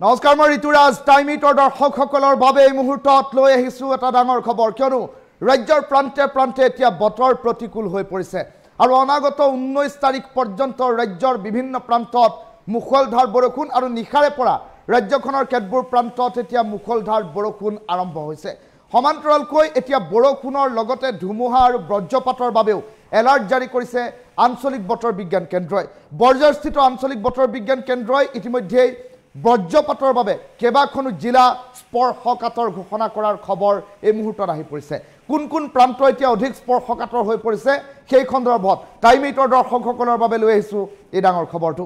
নমস্কাৰ মই ঋতুৰাজ টাইমিটৰ দৰ্শকসকলৰ বাবে এই মুহূৰ্তত লৈ আহিছোঁ এটা ডাঙৰ খবৰ কিয়নো ৰাজ্যৰ প্ৰান্তে প্ৰান্তে এতিয়া বতৰ প্ৰতিকূল হৈ পৰিছে আৰু অনাগত 19 তাৰিখ পৰ্যন্ত ৰাজ্যৰ বিভিন্ন প্ৰান্তত মুখলধাৰ বৰষুণ আৰু নিখাৰে পৰা ৰাজ্যখনৰ কেতবোৰ প্ৰান্তত এতিয়া মুখলধাৰ বৰষুণ আৰম্ভ হৈছে সমান্তৰালকৈ এতিয়া বৰষুণৰ লগতে ধুমুহা আৰু বজ্ৰপাতৰ বাবেও এলাৰ্ট জাৰি কৰিছে আঞ্চলিক বতৰ বিজ্ঞান কেন্দ্ৰই বৰজাৰস্থিত আঞ্চলিক বতৰ বিজ্ঞান কেন্দ্ৰই ইতিমধ্যে বজ্ৰপাতৰ বাবে কেবাখনো জিলা স্পৰ্শকাতৰ ঘোষণা কৰাৰ খবৰ এই মুহূৰ্তত আহি পৰিছে কোন কোন প্ৰান্ত এতিয়া অধিক স্পৰ্শকাতৰ হৈ পৰিছে সেই সন্দৰ্ভত টাইমিটৰ দৰ্শকসকলৰ বাবে লৈ আহিছোঁ এই ডাঙৰ খবৰটো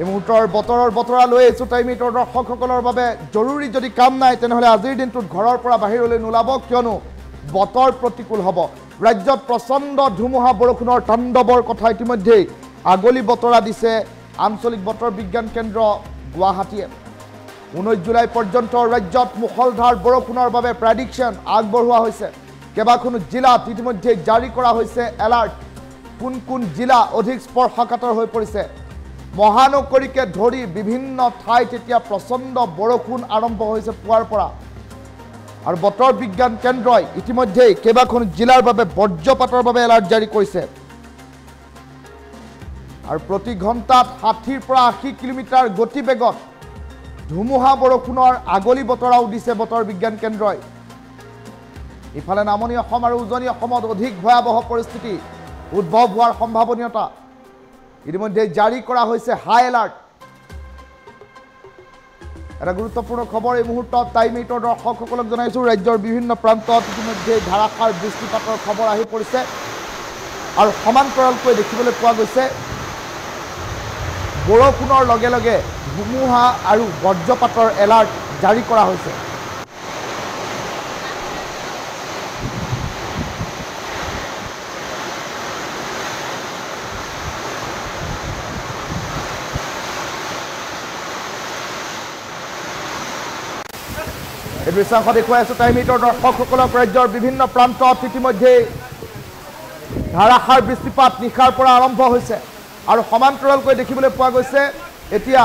এই মুহূৰ্তৰ বতৰৰ বতৰা লৈ আহিছোঁ টাইমিটৰ দৰ্শকসকলৰ বাবে জৰুৰী যদি কাম নাই তেনেহ'লে আজিৰ দিনটোত ঘৰৰ পৰা বাহিৰলৈ নোলাব কিয়নো বতৰ প্ৰতিকূল হ'ব ৰাজ্যত প্ৰচণ্ড ধুমুহা বৰষুণৰ তাণ্ডৱৰ কথা ইতিমধ্যেই আগলি বতৰা দিছে আঞ্চলিক বতৰ বিজ্ঞান কেন্দ্ৰ গুৱাহাটীয়ে 19 জুলাই পৰ্যন্ত ৰাজ্যত মুখলধাৰ বৰষুণৰ বাবে প্ৰেডিকশ্যন আগবঢ়োৱা হৈছে কেবাখনো জিলাত ইতিমধ্যে জাৰি কৰা হৈছে এলাৰ্ট কোন কোন জিলা অধিক স্পৰ্শকাতৰ হৈ পৰিছে মহানগৰীকে ধৰি বিভিন্ন ঠাইত এতিয়া প্ৰচণ্ড বৰষুণ আৰম্ভ হৈছে পুৱাৰ পৰা আৰু বতৰ বিজ্ঞান কেন্দ্ৰই ইতিমধ্যে কেবাখনো জিলাৰ বাবে বজ্ৰপাতৰ বাবে এলাৰ্ট জাৰি কৰিছে আৰু প্ৰতি ঘণ্টাত 60 পৰা 80 কিলোমিটাৰ গতিবেগত ধুমুহা বৰষুণৰ আগলি বতৰাও দিছে বতৰ বিজ্ঞান কেন্দ্ৰই ইফালে নামনি অসম আৰু উজনি অসমত অধিক ভয়াৱহ পৰিস্থিতি উদ্ভৱ হোৱাৰ সম্ভাৱনীয়তা ইতিমধ্যে জাৰি কৰা হৈছে হাই এলাৰ্ট এটা গুৰুত্বপূৰ্ণ খবৰ এই মুহূৰ্তত টাইমিটৰ দৰ্শকসকলক জনাইছোঁ ৰাজ্যৰ বিভিন্ন প্ৰান্তত ইতিমধ্যে ধাৰাসাৰ বৃষ্টিপাতৰ খবৰ আহি পৰিছে আৰু সমান্তৰালকৈ দেখিবলৈ পোৱা গৈছে বৰষুণৰ লগে লগে ধুমুহা আৰু বজ্ৰপাতৰ এলাৰ্ট জাৰি কৰা হৈছে এই দৃশ্যাংশ দেখুৱাই আছোঁ টাইমিটৰ দৰ্শকসকলক ৰাজ্যৰ বিভিন্ন প্ৰান্তত ইতিমধ্যে ধাৰাসাৰ বৃষ্টিপাত নিশাৰ পৰা আৰম্ভ হৈছে আৰু সমান্তৰালকৈ দেখিবলৈ পোৱা গৈছে এতিয়া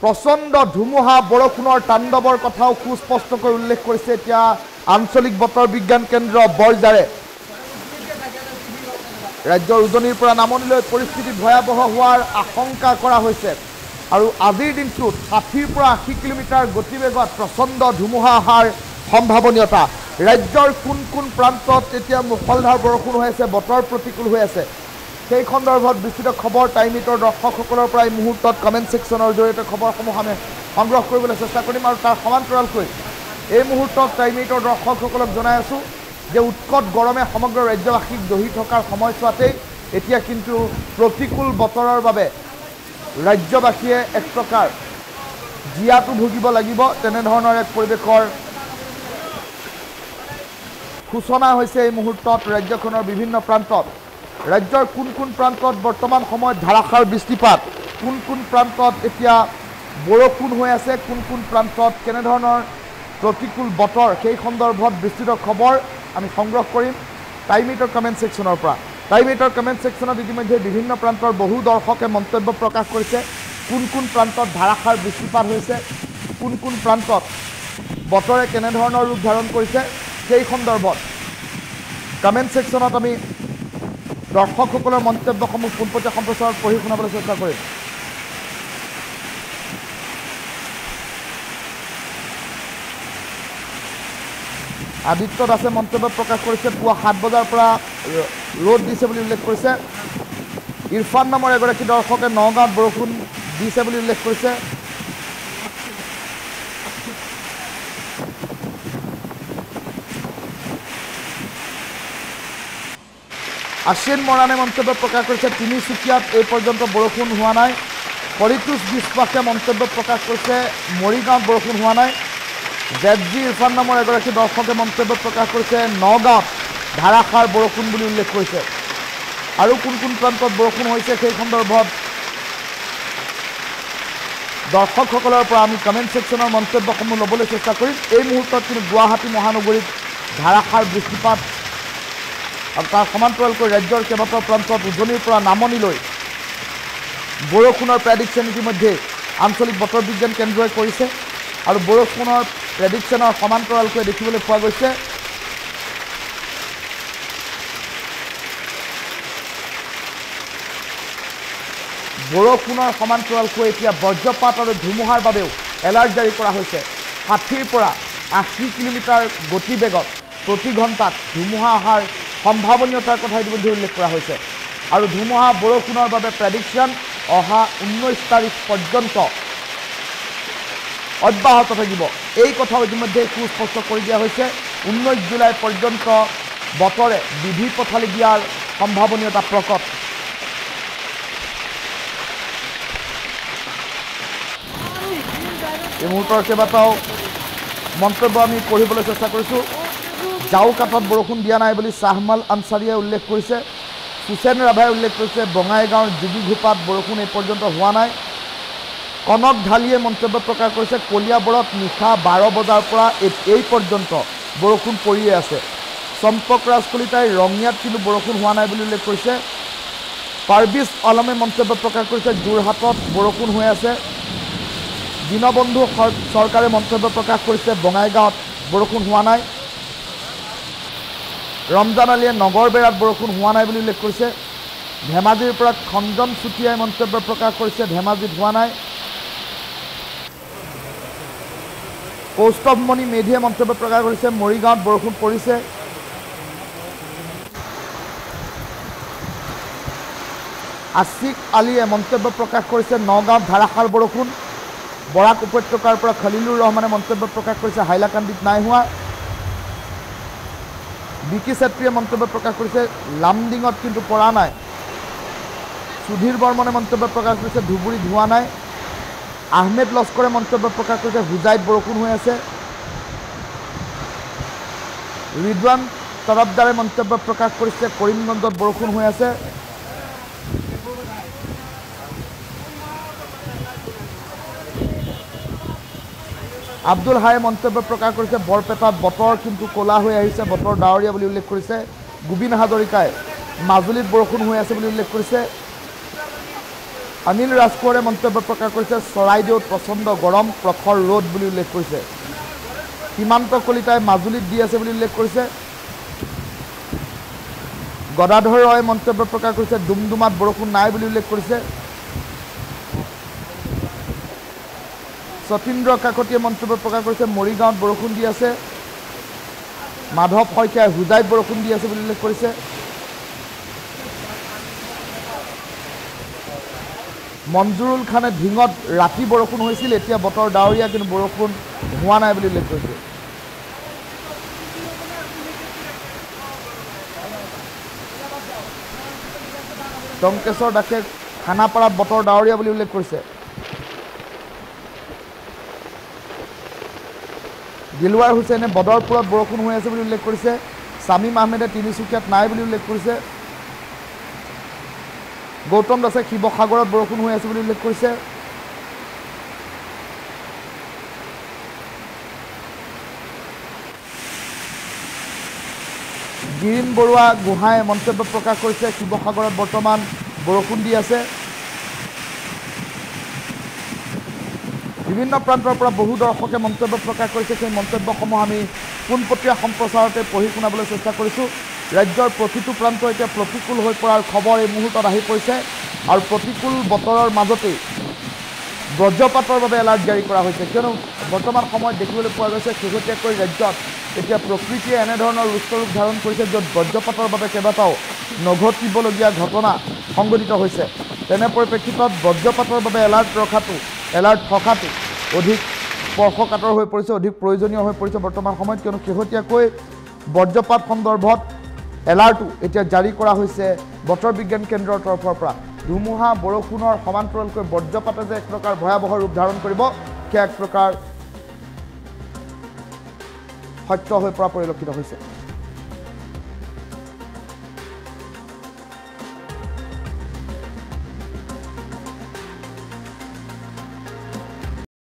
প্ৰচণ্ড ধুমুহা বৰষুণৰ তাণ্ডৱৰ কথাও সুস্পষ্টকৈ উল্লেখ কৰিছে এতিয়া আঞ্চলিক বতৰ বিজ্ঞান কেন্দ্ৰ বৰজাৰে ৰাজ্যৰ উজনিৰ পৰা নামনিলৈ পৰিস্থিতি ভয়াৱহ হোৱাৰ আশংকা কৰা হৈছে আৰু আজিৰ দিনটোত 60 পৰা 80 কিলোমিটাৰ গতিবেগত প্ৰচণ্ড ধুমুহা অহাৰ সম্ভাৱনীয়তা ৰাজ্যৰ কোন কোন প্ৰান্তত এতিয়া মুখলধাৰ বৰষুণ হৈ আছে বতৰ প্ৰতিকূল হৈ আছে সেই সন্দৰ্ভত বিস্তৃত খবৰ টাইমিটৰ দৰ্শকসকলৰ পৰা এই মুহূৰ্তত কমেণ্ট ছেকশ্যনৰ জৰিয়তে খবৰসমূহ আমি সংগ্ৰহ কৰিবলৈ চেষ্টা কৰিম আৰু তাৰ সমান্তৰালকৈ এই মুহূৰ্তত টাইমিটৰ দৰ্শকসকলক জনাই আছোঁ যে উৎকট গৰমে সমগ্ৰ ৰাজ্যবাসীক দহি থকাৰ সময়ছোৱাতেই এতিয়া কিন্তু প্ৰতিকূল বতৰৰ বাবে ৰাজ্যবাসীয়ে এক প্ৰকাৰ জীয়াটো ভুগিব লাগিব তেনেধৰণৰ এক পৰিৱেশৰ সূচনা হৈছে এই মুহূৰ্তত ৰাজ্যখনৰ বিভিন্ন প্ৰান্তত ৰাজ্যৰ কোন কোন প্ৰান্তত বৰ্তমান সময়ত ধাৰাসাৰ বৃষ্টিপাত কোন কোন প্ৰান্তত এতিয়া বৰষুণ হৈ আছে কোন কোন প্ৰান্তত কেনেধৰণৰ প্ৰতিকূল বতৰ সেই সন্দৰ্ভত বিস্তৃত খবৰ আমি সংগ্ৰহ কৰিম টাইমিটৰ কমেণ্ট ছেকশ্যনৰ পৰা টাইমিটৰ কমেণ্ট ছেকশ্যনত ইতিমধ্যে বিভিন্ন প্ৰান্তৰ বহু দৰ্শকে মন্তব্য প্ৰকাশ কৰিছে কোন কোন প্ৰান্তত ধাৰাসাৰ বৃষ্টিপাত হৈছে কোন কোন প্ৰান্তত বতৰে কেনেধৰণৰ ৰূপ ধাৰণ কৰিছে সেই সন্দৰ্ভত কমেণ্ট ছেকশ্যনত আমি দৰ্শকসকলৰ মন্তব্যসমূহ পোনপটীয়া সম্প্ৰচাৰত পঢ়ি শুনাবলৈ চেষ্টা কৰিম আদিত্য দাসে মন্তব্য প্ৰকাশ কৰিছে পুৱা 7 বজাৰ পৰা ৰ'দ দিছে বুলি উল্লেখ কৰিছে ইৰফান নামৰ এগৰাকী দৰ্শকে নগাঁৱত বৰষুণ দিছে বুলি উল্লেখ কৰিছে আশ্বিন মৰাণে মন্তব্য প্ৰকাশ কৰিছে তিনিচুকীয়াত এই পৰ্যন্ত বৰষুণ হোৱা নাই পৰিতোষ বিশ্বাসে মন্তব্য প্ৰকাশ কৰিছে মৰিগাঁৱত বৰষুণ হোৱা নাই জেডজি ইৰফান নামৰ এগৰাকী দৰ্শকে মন্তব্য প্ৰকাশ কৰিছে নগাঁৱত ধাৰাসাৰ বৰষুণ বুলি উল্লেখ কৰিছে আৰু কোন কোন প্ৰান্তত বৰষুণ হৈছে সেই সন্দৰ্ভত দৰ্শকসকলৰ পৰা আমি কমেণ্ট ছেকশ্যনৰ মন্তব্যসমূহ ল'বলৈ চেষ্টা কৰিম এই মুহূৰ্তত কিন্তু গুৱাহাটী মহানগৰীত ধাৰাসাৰ বৃষ্টিপাত আৰু তাৰ সমান্তৰালকৈ ৰাজ্যৰ কেইবাটাও প্ৰান্তত উজনিৰ পৰা নামনিলৈ বৰষুণৰ প্ৰেডিকশ্যন ইতিমধ্যে আঞ্চলিক বতৰ বিজ্ঞান কেন্দ্ৰই কৰিছে আৰু বৰষুণৰ প্ৰেডিকশ্যনৰ সমান্তৰালকৈ দেখিবলৈ পোৱা গৈছে বৰষুণৰ সমান্তৰালকৈ এতিয়া বজ্ৰপাত আৰু ধুমুহাৰ বাবেও এলাৰ্ট জাৰি কৰা হৈছে 60 পৰা 80 কিলোমিটাৰ গতিবেগত প্ৰতি ঘণ্টাত ধুমুহা অহাৰ সম্ভাৱনীয়তাৰ কথা ইতিমধ্যে উল্লেখ কৰা হৈছে আৰু ধুমুহা বৰষুণৰ বাবে প্ৰেডিকশ্যন অহা 19 তাৰিখ পৰ্যন্ত অব্যাহত থাকিব এই কথাও ইতিমধ্যে সুস্পষ্ট কৰি দিয়া হৈছে 19 জুলাই পৰ্যন্ত বতৰে বিধি পথালি দিয়াৰ সম্ভাৱনীয়তা প্ৰকট এই মুহূৰ্তৰ কেইবাটাও মন্তব্য আমি পঢ়িবলৈ চেষ্টা কৰিছোঁ জাউকাটত বৰষুণ দিয়া নাই বুলি চাহমাল আনচাৰীয়ে উল্লেখ কৰিছে হুছেইন ৰাভাই উল্লেখ কৰিছে বঙাইগাঁৱৰ যোগীঘোপাত বৰষুণ এই পৰ্যন্ত হোৱা নাই কনক ঢালিয়ে মন্তব্য প্ৰকাশ কৰিছে কলিয়াবৰত নিশা 12 বজাৰ পৰা এই পৰ্যন্ত বৰষুণ পৰিয়ে আছে চম্পক ৰাজ কলিতাই ৰঙিয়াত কিন্তু বৰষুণ হোৱা নাই বুলি উল্লেখ কৰিছে পাৰবিজ আলমে মন্তব্য প্ৰকাশ কৰিছে যোৰহাটত বৰষুণ হৈ আছে দীনবন্ধু চৰকাৰে মন্তব্য প্ৰকাশ কৰিছে বঙাইগাঁৱত বৰষুণ হোৱা নাই ৰমজান আলীয়ে নগৰবেৰাত বৰষুণ হোৱা নাই বুলি উল্লেখ কৰিছে ধেমাজিৰ পৰা খঞ্জন চুতীয়াই মন্তব্য প্ৰকাশ কৰিছে ধেমাজিত হোৱা নাই কৌস্তভমণি মেধিয়ে মন্তব্য প্ৰকাশ কৰিছে মৰিগাঁৱত বৰষুণ পৰিছে আছিক আলীয়ে মন্তব্য প্ৰকাশ কৰিছে নগাঁৱত ধাৰাসাৰ বৰষুণ বৰাক উপত্যকাৰ পৰা খলিলুৰ ৰহমানে মন্তব্য প্ৰকাশ কৰিছে হাইলাকান্দিত নাই হোৱা বিকি চেত্ৰীয়ে মন্তব্য প্ৰকাশ কৰিছে লামডিঙত কিন্তু পৰা নাই সুধীৰ বৰ্মনে মন্তব্য প্ৰকাশ কৰিছে ধুবুৰীত হোৱা নাই আহমেদ লস্কৰে মন্তব্য প্ৰকাশ কৰিছে হুজাইত বৰষুণ হৈ আছে ৰিদৱান তৰফদাৰে মন্তব্য প্ৰকাশ কৰিছে কৰিমগঞ্জত বৰষুণ হৈ আছে আব্দুল হায়ে মন্তব্য প্ৰকাশ কৰিছে বৰপেটাত বতৰ কিন্তু ক'লা হৈ আহিছে বতৰ ডাৱৰীয়া বুলি উল্লেখ কৰিছে গোবিন হাজৰিকাই মাজুলীত বৰষুণ হৈ আছে বুলি উল্লেখ কৰিছে অনিল ৰাজকোঁৱৰে মন্তব্য প্ৰকাশ কৰিছে চৰাইদেউত প্ৰচণ্ড গৰম প্ৰখৰ ৰ'দ বুলি উল্লেখ কৰিছে সীমান্ত কলিতাই মাজুলীত দি আছে বুলি উল্লেখ কৰিছে গদাধৰ ৰয়ে মন্তব্য প্ৰকাশ কৰিছে ডুমডুমাত বৰষুণ নাই বুলি উল্লেখ কৰিছে সতীন্দ্ৰ কাকতীয়ে মন্তব্য প্ৰকাশ কৰিছে মৰিগাঁৱত বৰষুণ দি আছে মাধৱ শইকীয়াই হুজাইত বৰষুণ দি আছে বুলি উল্লেখ কৰিছে মঞ্জুৰুল খানে ঢিঙত ৰাতি বৰষুণ হৈছিল এতিয়া বতৰ ডাৱৰীয়া কিন্তু বৰষুণ হোৱা নাই বুলি উল্লেখ কৰিছে টংকেশ্বৰ দাসে খানাপাৰাত বতৰ ডাৱৰীয়া বুলি উল্লেখ কৰিছে দিলৱাৰ হুছেইনে বদৰপুৰত বৰষুণ হৈ আছে বুলি উল্লেখ কৰিছে শামীম আহমেদে তিনিচুকীয়াত নাই বুলি উল্লেখ কৰিছে গৌতম দাসে শিৱসাগৰত বৰষুণ হৈ আছে বুলি উল্লেখ কৰিছে গিৰিন বৰুৱা গোহাঁয়ে মন্তব্য প্ৰকাশ কৰিছে শিৱসাগৰত বৰ্তমান বৰষুণ দি আছে বিভিন্ন প্ৰান্তৰ পৰা বহু দৰ্শকে মন্তব্য প্ৰকাশ কৰিছে সেই মন্তব্যসমূহ আমি পোনপটীয়া সম্প্ৰচাৰতে পঢ়ি শুনাবলৈ চেষ্টা কৰিছোঁ ৰাজ্যৰ প্ৰতিটো প্ৰান্ত এতিয়া প্ৰতিকূল হৈ পৰাৰ খবৰ এই মুহূৰ্তত আহি পৰিছে আৰু প্ৰতিকূল বতৰৰ মাজতেই বজ্ৰপাতৰ বাবে এলাৰ্ট জাৰি কৰা হৈছে কিয়নো বৰ্তমান সময়ত দেখিবলৈ পোৱা গৈছে শেহতীয়াকৈ ৰাজ্যত এতিয়া প্ৰকৃতিয়ে এনেধৰণৰ ৰুষ্টৰূপ ধাৰণ কৰিছে য'ত বজ্ৰপাতৰ বাবে কেইবাটাও নঘটিবলগীয়া ঘটনা সংঘটিত হৈছে তেনে পৰিপ্ৰেক্ষিতত বজ্ৰপাতৰ বাবে এলাৰ্ট থকাটো অধিক স্পৰ্শকাতৰ হৈ পৰিছে অধিক প্ৰয়োজনীয় হৈ পৰিছে বৰ্তমান সময়ত কিয়নো শেহতীয়াকৈ বজ্ৰপাত সন্দৰ্ভত এলাৰ্টো এতিয়া জাৰি কৰা হৈছে বতৰ বিজ্ঞান কেন্দ্ৰৰ তৰফৰ পৰা ধুমুহা বৰষুণৰ সমান্তৰালকৈ বজ্ৰপাতে যে এক প্ৰকাৰ ভয়াৱহ ৰূপ ধাৰণ কৰিব সেয়া এক প্ৰকাৰ সত্য হৈ পৰা পৰিলক্ষিত হৈছে